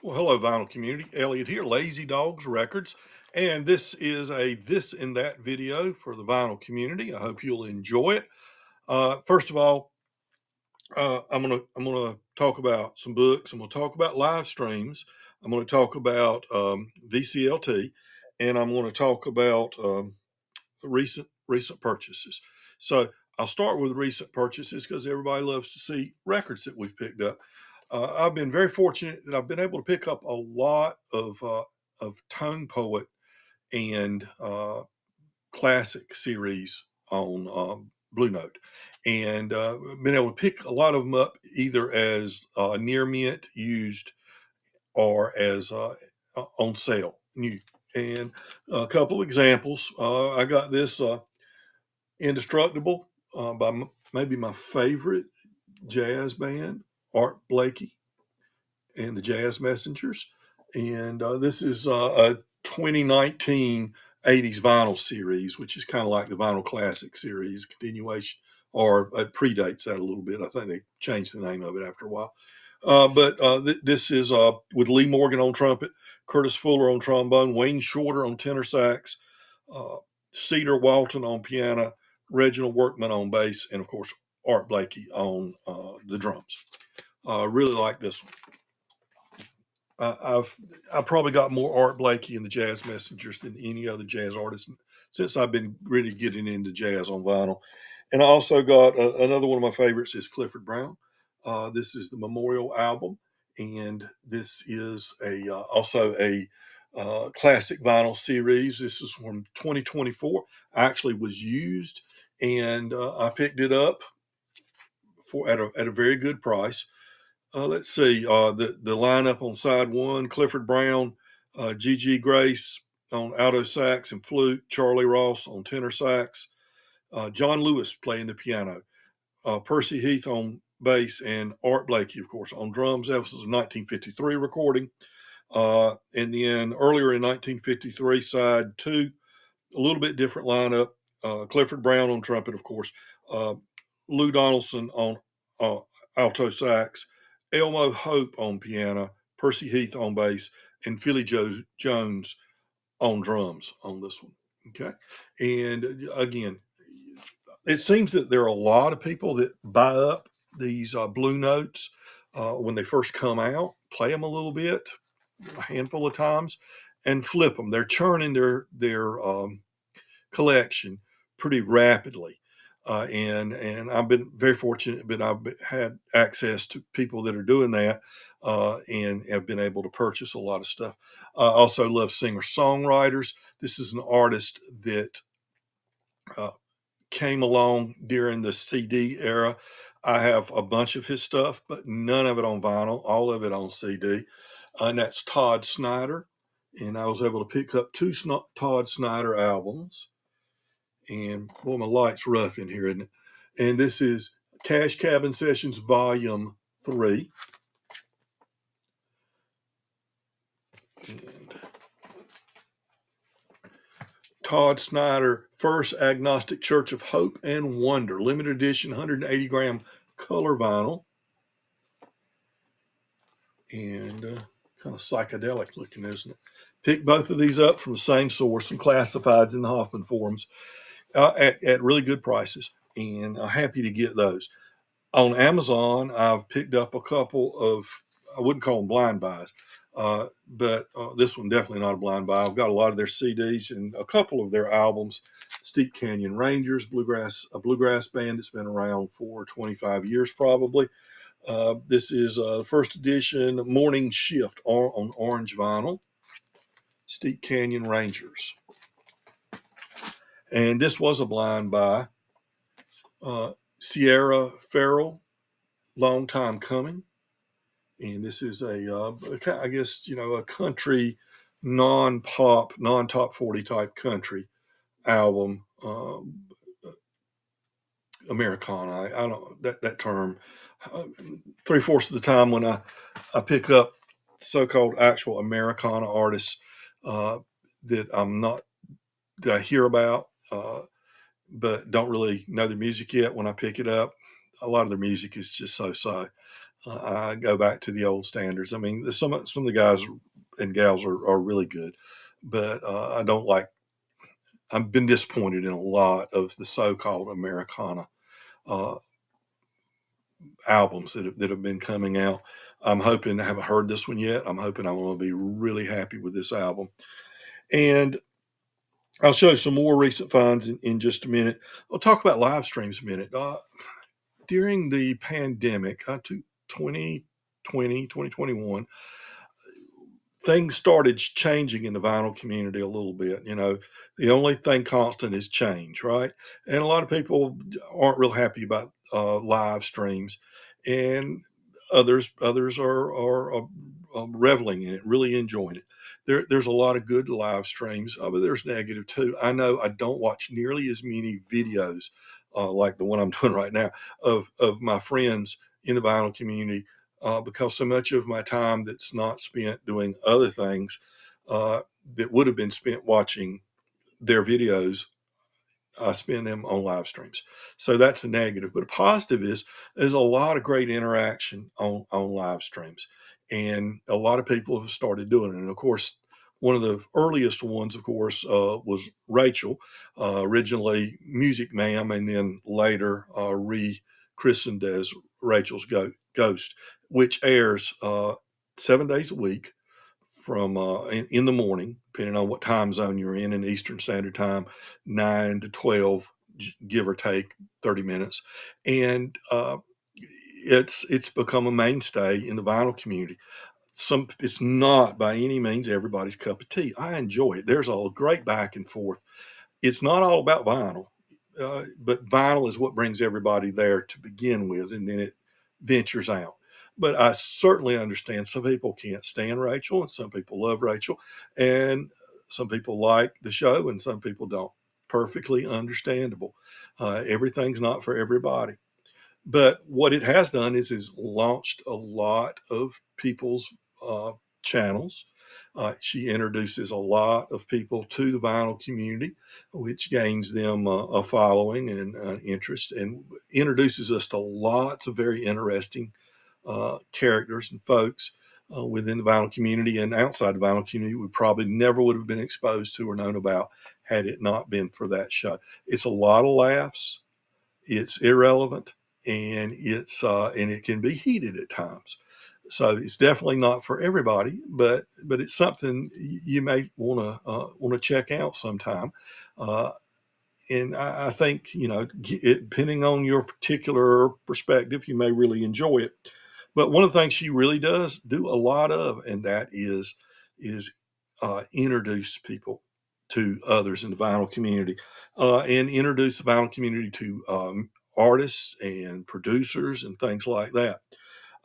Well, hello, vinyl community. Elliot here, Lazy Dogs Records. And this is a this and that video for the vinyl community. I hope you'll enjoy it. First of all, I'm gonna talk about some books. I'm gonna talk about live streams. I'm gonna talk about VCLT, and I'm gonna talk about recent purchases. So I'll start with recent purchases because everybody loves to see records that we've picked up. I've been very fortunate that I've been able to pick up a lot of tone poet and classic series on Blue Note, and been able to pick a lot of them up either as near mint, used, or as on sale, new. And a couple of examples. I got this Indestructible by maybe my favorite jazz band, Art Blakey and the Jazz Messengers. And this is a 2019 80s vinyl series, which is kind of like the Vinyl Classic series continuation, or it predates that a little bit. I think they changed the name of it after a while. But this is with Lee Morgan on trumpet, Curtis Fuller on trombone, Wayne Shorter on tenor sax, uh, Cedar Walton on piano, Reginald Workman on bass, and of course Art Blakey on the drums. Really like this one. I've probably got more Art Blakey and the Jazz Messengers than any other jazz artist since I've been really getting into jazz on vinyl. And I also got another one of my favorites is Clifford Brown. This is the Memorial album, and this is a also a classic vinyl series. This is from 2024. Actually, was used, and I picked it up for at a very good price. Let's see the lineup on side one: Clifford Brown, G.G. Grace on alto sax and flute, Charlie Ross on tenor sax, John Lewis playing the piano, Percy Heath on bass, and Art Blakey, of course, on drums. That was a 1953 recording. And then earlier in 1953, side two, a little bit different lineup. Clifford Brown on trumpet, of course. Uh, Lou Donaldson on uh, alto sax. Elmo Hope on piano. Percy Heath on bass. And Philly Joe Jones on drums on this one. Okay. And again, it seems that there are a lot of people that buy up these Blue Notes when they first come out, play them a little bit, a handful of times, and flip them. They're churning their collection pretty rapidly. And I've been very fortunate, but I've had access to people that are doing that and have been able to purchase a lot of stuff. I also love singer songwriters. This is an artist that uh, came along during the CD era. I have a bunch of his stuff, but none of it on vinyl, all of it on CD. And that's Todd Snyder. And I was able to pick up two Todd Snyder albums. And boy, my light's rough in here, isn't it? And this is Cash Cabin Sessions Volume 3. And Todd Snyder, First Agnostic Church of Hope and Wonder, limited edition, 180 gram color vinyl. And kind of psychedelic looking, isn't it? Picked both of these up from the same source, some classifieds in the Hoffman forums at really good prices. And I'm happy to get those. On Amazon, I've picked up a couple of, I wouldn't call them blind buys, but this one definitely not a blind buy. I've got a lot of their CDs and a couple of their albums. Steep Canyon Rangers, a bluegrass band that's been around for 25 years probably. This is first edition Morning Shift on orange vinyl. Steep Canyon Rangers. And this was a blind buy. Sierra Farrell, Long Time Coming. And this is I guess, a country, non-pop, non-top 40 type country album. Americana. I don't that term. Three-fourths of the time when I pick up so-called actual Americana artists uh, that I'm not that I hear about, but don't really know their music yet. When I pick it up, a lot of their music is just so-so. I go back to the old standards. I mean, some of the guys and gals are really good, but I don't like. I've been disappointed in a lot of the so-called Americana uh, albums that have been coming out. I'm hoping I haven't heard this one yet. I'm hoping I'm going to be really happy with this album. And I'll show you some more recent finds in just a minute. I'll talk about live streams a minute. During the pandemic, 2020, 2021, things started changing in the vinyl community a little bit. You know, the only thing constant is change, right? And a lot of people aren't real happy about live streams, and others are reveling in it, really enjoying it. There's a lot of good live streams, but there's negative too. I know I don't watch nearly as many videos like the one I'm doing right now of my friends in the vinyl community because so much of my time that's not spent doing other things uh, that would have been spent watching their videos, I spend them on live streams. So that's a negative. But a positive is there's a lot of great interaction on live streams. And a lot of people have started doing it. And of course, one of the earliest ones, of course, was Rachel, originally Music Ma'am, and then later rechristened as Rachel's Ghost, which airs 7 days a week from in the morning, depending on what time zone you're in Eastern Standard Time, 9 to 12, give or take 30 minutes. And it's become a mainstay in the vinyl community. It's not by any means everybody's cup of tea. I enjoy it. There's a great back and forth. It's not all about vinyl, but vinyl is what brings everybody there to begin with, and then it ventures out. But I certainly understand some people can't stand Rachel, and some people love Rachel, and some people like the show, and some people don't. Perfectly understandable. Everything's not for everybody. But what it has done is launched a lot of people's uh, channels. She introduces a lot of people to the vinyl community, which gains them a following and interest, and introduces us to lots of very interesting characters and folks within the vinyl community and outside the vinyl community we probably never would have been exposed to or known about had it not been for that show. It's a lot of laughs, it's irrelevant, and and it can be heated at times. So it's definitely not for everybody, but it's something you may want to check out sometime. Uh, and I think depending on your particular perspective, you may really enjoy it. But one of the things she really does do a lot of, and that is introduce people to others in the vinyl community, and introduce the vinyl community to artists and producers and things like that.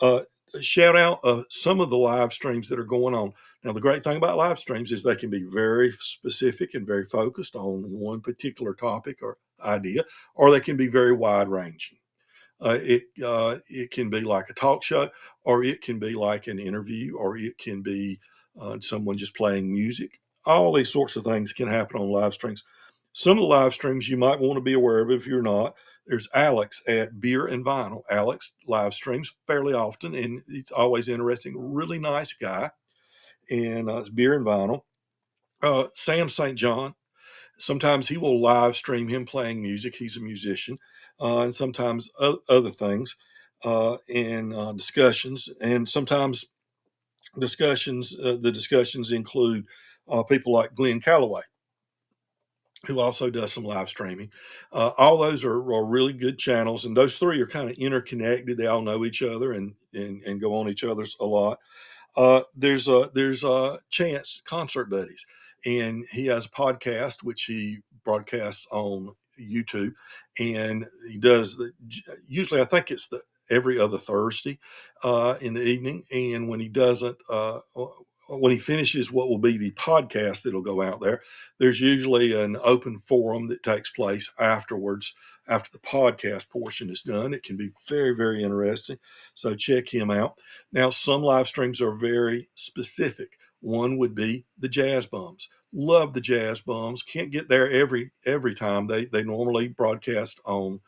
Uh, Shout out some of the live streams that are going on. Now, the great thing about live streams is they can be very specific and very focused on one particular topic or idea, or they can be very wide ranging. It can be like a talk show, or it can be like an interview, or it can be someone just playing music. All these sorts of things can happen on live streams. Some of the live streams you might want to be aware of if you're not. There's Alex at Beer and Vinyl. Alex live streams fairly often, and it's always interesting. Really nice guy, and it's Beer and Vinyl. Sam St. John. Sometimes he will live stream him playing music. He's a musician, and sometimes other things and discussions. And sometimes the discussions include people like Glenn Calloway, who also does some live streaming. All those are really good channels, and those three are kind of interconnected. They all know each other and go on each other's a lot. There's Chance Concert Buddies, and he has a podcast which he broadcasts on YouTube, and he does usually I think it's the every other Thursday in the evening, and when he doesn't. When he finishes what will be the podcast that'll go out there, there's usually an open forum that takes place afterwards, after the podcast portion is done. It can be very, very interesting. So check him out. Now, some live streams are very specific. One would be the Jazz Bums. Love the Jazz Bums. Can't get there every time. They normally broadcast on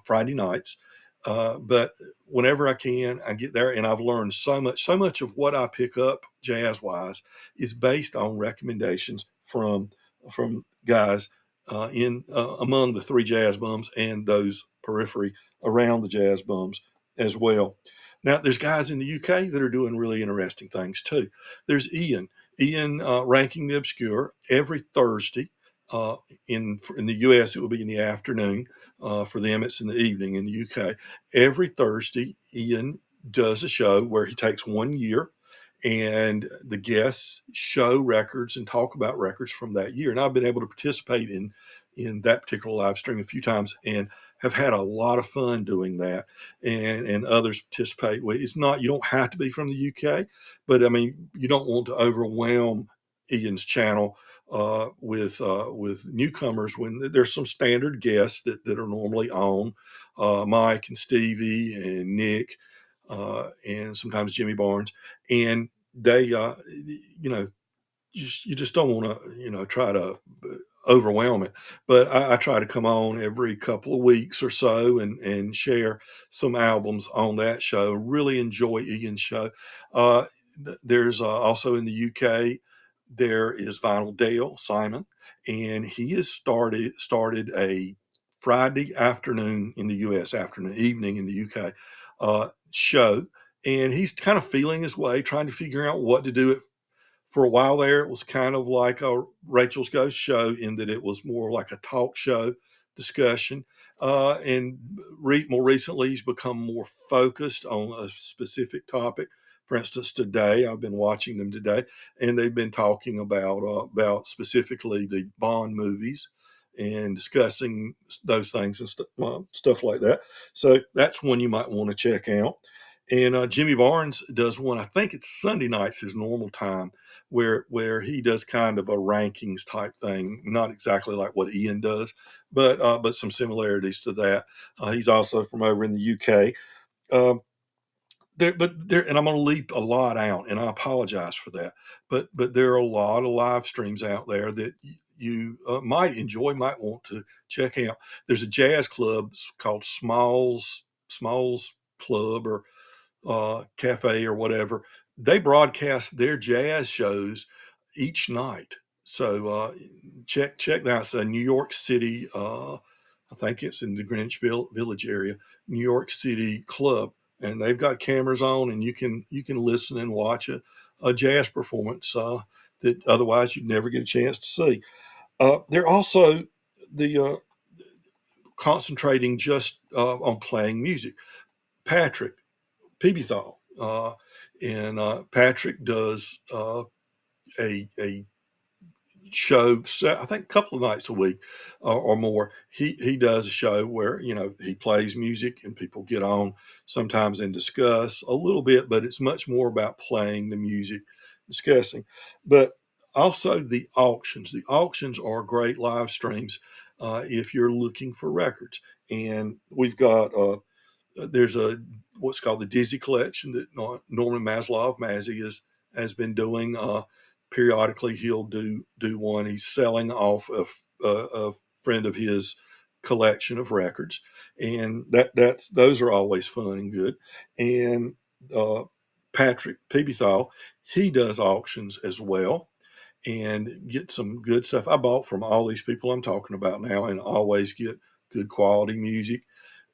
Friday nights. But whenever I can, I get there, and I've learned so much. So much of what I pick up jazz wise is based on recommendations from guys in among the three jazz bums and those periphery around the jazz bums as well. Now, there's guys in the UK that are doing really interesting things too. There's Ian ranking the obscure every Thursday. Uh, in the US, it will be in the afternoon. For them, it's in the evening in the UK. Every Thursday, Ian does a show where he takes 1 year and the guests show records and talk about records from that year. And I've been able to participate in that particular live stream a few times and have had a lot of fun doing that. And others participate. It's not, you don't have to be from the UK, but I mean, you don't want to overwhelm Ian's channel with newcomers when there's some standard guests that are normally on, Mike and Stevie and Nick, and sometimes Jimmy Barnes, and they, you just don't want to, try to overwhelm it. But I try to come on every couple of weeks or so and share some albums on that show. Really enjoy Ian's show. Uh, there's also in the UK, there is Vinyl Dale Simon, and he has started a Friday afternoon in the US, afternoon, evening in the UK show. And he's kind of feeling his way, trying to figure out what to do for a while there. It was kind of like a Rachel's Ghost show in that it was more like a talk show discussion. And more recently, he's become more focused on a specific topic. For instance, today I've been watching them today, and they've been talking about specifically the Bond movies and discussing those things and stuff like that. So that's one you might want to check out. And Jimmy Barnes does one. I think it's Sunday nights, his normal time, where he does kind of a rankings type thing, not exactly like what Ian does, but some similarities to that. He's also from over in the UK. Um, and I'm going to leap a lot out, and I apologize for that. But there are a lot of live streams out there that you might enjoy, might want to check out. There's a jazz club called Smalls Club or cafe or whatever. They broadcast their jazz shows each night. So check that out. It's a New York City. I think it's in the Greenwich Village area, New York City club, and they've got cameras on, and you can listen and watch a jazz performance that otherwise you'd never get a chance to see. They're also the concentrating just on playing music. Patrick Peebethal. And Patrick does a show, I think, a couple of nights a week or more. He does a show where he plays music and people get on sometimes and discuss a little bit, but it's much more about playing the music, discussing. But also the auctions. The auctions are great live streams if you're looking for records. And we've got there's what's called the Dizzy Collection that Norman Maslow, Mazzy, has been doing. Periodically, he'll do one. He's selling off a friend of his collection of records, and that's those are always fun and good. And uh, Patrick Peebethal, he does auctions as well and get some good stuff. I bought from all these people I'm talking about now, and always get good quality music.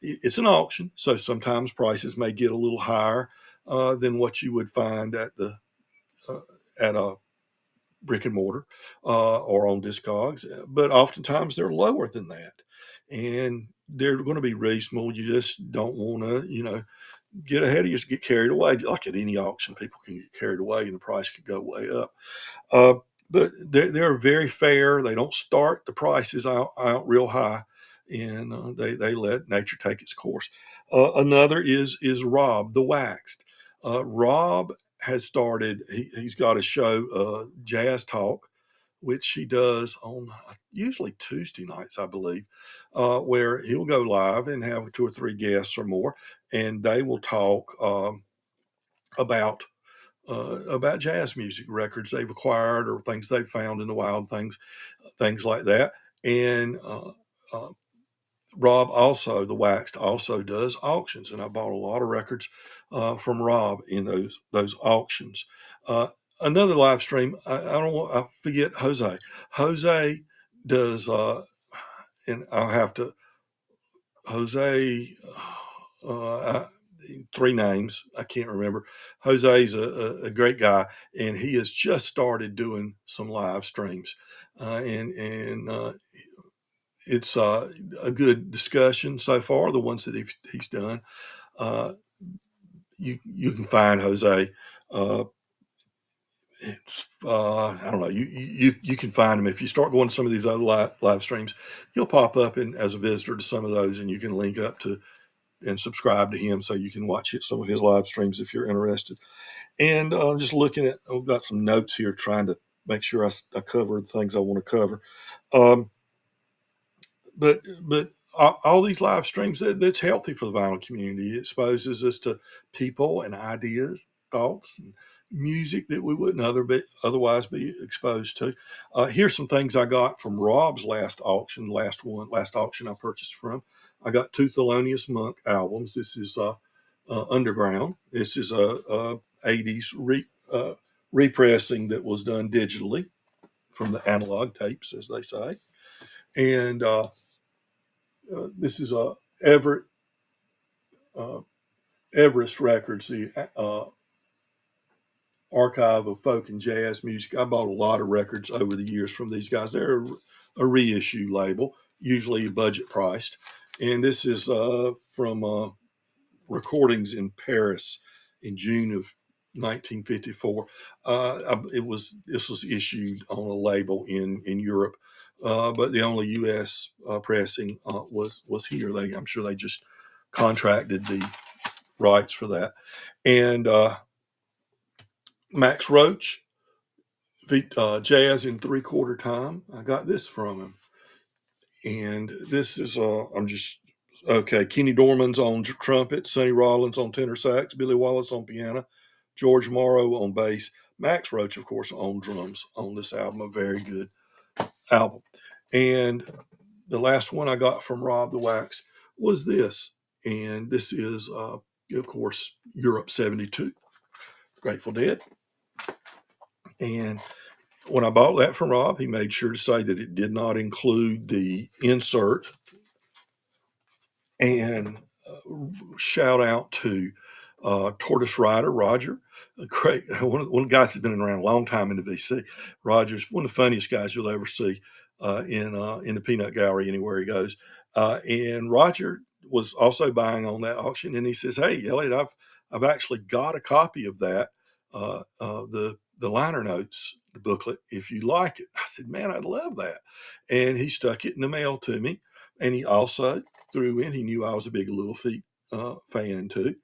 It's an auction, so sometimes prices may get a little higher than what you would find uh, at a brick and mortar or on Discogs, but oftentimes they're lower than that, and they're going to be reasonable. You just don't want to, get ahead of you, get carried away. Like at any auction, people can get carried away, and the price could go way up. Uh, but they're very fair. They don't start the prices out real high, and they let nature take its course. Another is Rob the Waxed. Rob has started. He's got a show, Jazz Talk, which he does on usually Tuesday nights, I believe, where he'll go live and have two or three guests or more, and they will talk about about jazz music, records they've acquired or things they've found in the wild, things like that. And Rob also, the Waxed also does auctions, and I bought a lot of records from Rob in those auctions. Uh, Another live stream, I don't want, I forget Jose. Jose does, and I'll have to Jose. Uh, Three names I can't remember. Jose's a great guy, and he has just started doing some live streams, and it's a good discussion so far. The ones that he's done, uh, you can find Jose. Uh, I don't know. You can find him if you start going to some of these other live streams. He'll pop up as a visitor to some of those, and you can link up to and subscribe to him so you can watch some of his live streams if you're interested. And just looking at, I've got some notes here trying to make sure I cover the things I want to cover. Um, but all these live streams, that's healthy for the vinyl community. It exposes us to people and ideas, thoughts, and music that we wouldn't otherwise be exposed to. Here's some things I got from Rob's last auction I purchased from. I got two Thelonious Monk albums. This is Underground. This is a 80s repressing that was done digitally from the analog tapes, as they say. And this is uh, Everest Records, the archive of folk and jazz music. I bought a lot of records over the years from these guys. They're a reissue label, usually budget priced. And this is from recordings in Paris in June of 1954. This was issued on a label in Europe, but the only U.S. Pressing was here. I'm sure they just contracted the rights for that. And Max Roach, Jazz in 3/4 time. I got this from him, and this is I'm just okay. Kenny Dorman's on trumpet, Sonny Rollins on tenor sax, Billy Wallace on piano, George Morrow on bass, Max Roach, of course, on drums on this album. A very good album. And the last one I got from Rob the Wax was this, and this is, of course, Europe '72, Grateful Dead. And when I bought that from Rob, he made sure to say that it did not include the insert. And shout out to Tortoise Rider Roger, a great one of the guys that's been around a long time in the VC. Roger's one of the funniest guys you'll ever see in the peanut gallery anywhere he goes. And Roger was also buying on that auction, and he says, "Hey, Elliot, I've actually got a copy of that, the liner notes, the booklet, if you like it." I said, "Man, I'd love that." And he stuck it in the mail to me, and he also threw in. He knew I was a big Little Feat fan too,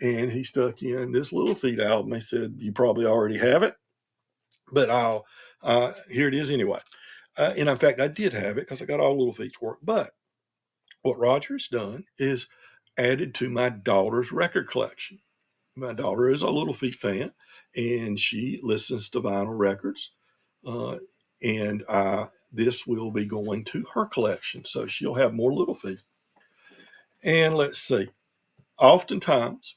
and he stuck in this Little Feat album. He said, "You probably already have it, but I'll here it is anyway." And in fact, I did have it because I got all Little Feat's work. But what Roger's done is added to my daughter's record collection. My daughter is a Little Feat fan, and she listens to vinyl records. Uh, and this will be going to her collection, so she'll have more Little Feat. And let's see. Oftentimes,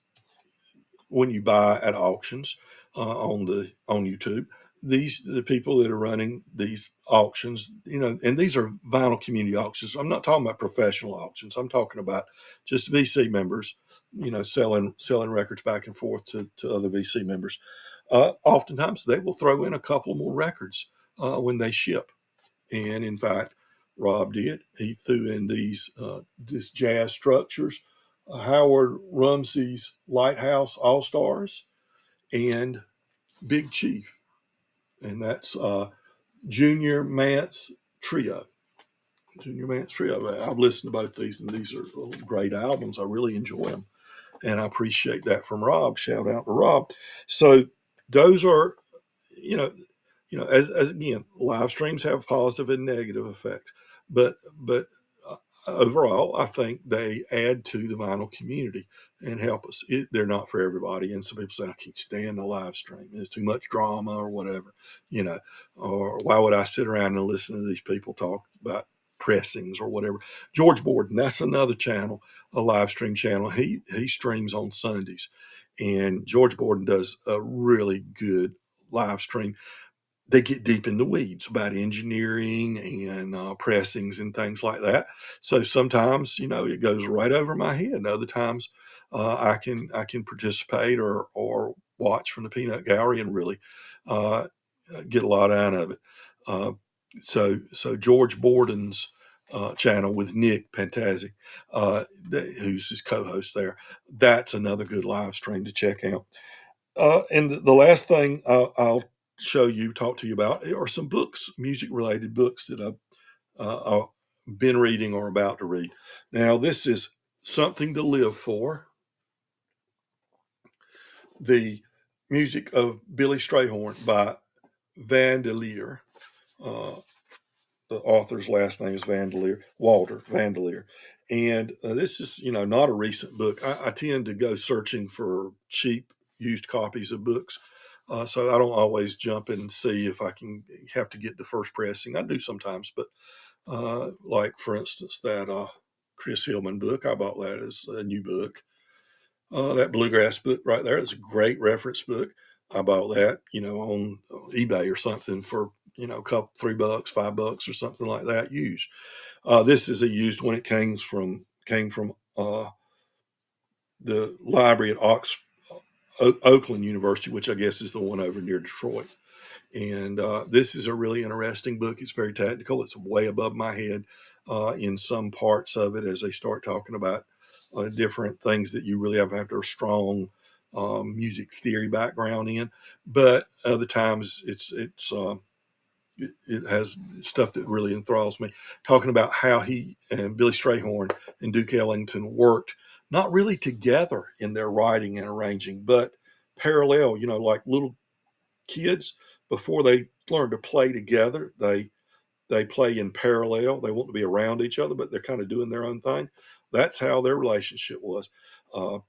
when you buy at auctions on YouTube, the people that are running these auctions, and these are vinyl community auctions. I'm not talking about professional auctions. I'm talking about just VC members, selling records back and forth to other VC members. Oftentimes, they will throw in a couple more records when they ship, and in fact, Rob did. He threw in this jazz structures, Howard Rumsey's Lighthouse All Stars, and Big Chief, and that's Junior Mance Trio. Junior Mance Trio. I've listened to both these, and these are great albums. I really enjoy them, and I appreciate that from Rob. Shout out to Rob. So those are, you know, as again, live streams have positive and negative effects, but overall, I think they add to the vinyl community and help us. They're not for everybody, and some people say I can't stand the live stream; it's too much drama or whatever, or why would I sit around and listen to these people talk about pressings or whatever. George Borden, that's another channel, a live stream channel. He streams on Sundays, and George Borden does a really good live stream. They get deep in the weeds about engineering and pressings and things like that. So sometimes, it goes right over my head. Other times, I can participate or watch from the peanut gallery and really uh, get a lot out of it. Uh, so George Borden's channel with Nick Pantazzi, who's his co-host there, that's another good live stream to check out. And the last thing I'll talk to you about are some books, music related books that I've been reading or about to read. Now, this is Something to Live For, the music of Billy Strayhorn by Vandeleur. Uh, the author's last name is Vandeleur, Walter Vandeleur. And this is, not a recent book. I tend to go searching for cheap used copies of books. So I don't always jump in and see if I can have to get the first pressing. I do sometimes, but like for instance, that Chris Hillman book, I bought that as a new book. That bluegrass book right there is a great reference book. I bought that, on eBay or something for, a couple, $3, $5 or something like that used. This is a used one. It came from the library at Oakland University, which I guess is the one over near Detroit. And this is a really interesting book. It's very technical. It's way above my head in some parts of it as they start talking about different things that you really have to have a strong music theory background in. But other times it has stuff that really enthralls me. Talking about how he and Billy Strayhorn and Duke Ellington worked not really together in their writing and arranging, but parallel. Like little kids before they learn to play together, they play in parallel. They want to be around each other, but they're kind of doing their own thing. That's how their relationship was. Uh,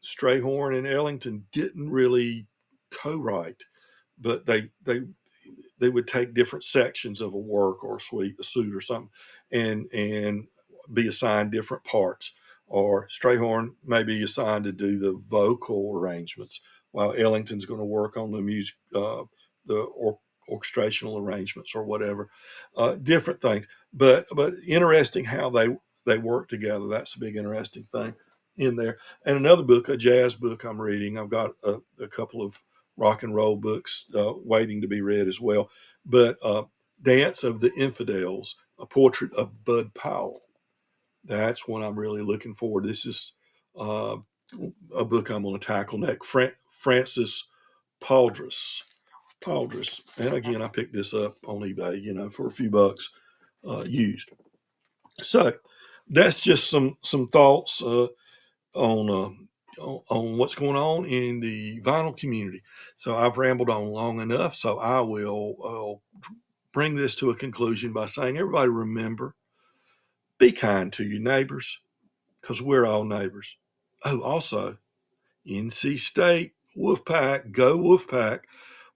Strayhorn and Ellington didn't really co-write, but they would take different sections of a work or a suit or something, and be assigned different parts. Or Strayhorn may be assigned to do the vocal arrangements, while Ellington's going to work on the music, orchestrational arrangements or whatever, different things. But interesting how they work together. That's a big interesting thing in there. And another book, a jazz book I'm reading. I've got a couple of rock and roll books waiting to be read as well. But Dance of the Infidels, a portrait of Bud Powell. That's one I'm really looking forward. This is uh, a book I'm going to tackle next. Francis Paldress. Paldress. And again, I picked this up on eBay, for a few bucks used. So that's just some thoughts on what's going on in the vinyl community. So I've rambled on long enough. So I will bring this to a conclusion by saying, everybody remember, be kind to your neighbors, because we're all neighbors. Oh, also, NC State, Wolfpack, go Wolfpack.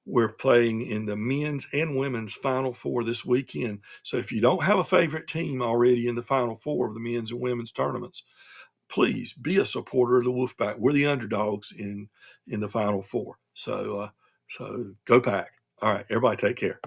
We're playing in the men's and women's Final Four this weekend. So if you don't have a favorite team already in the Final Four of the men's and women's tournaments, please be a supporter of the Wolfpack. We're the underdogs in the Final Four. So go Pack. All right, everybody take care.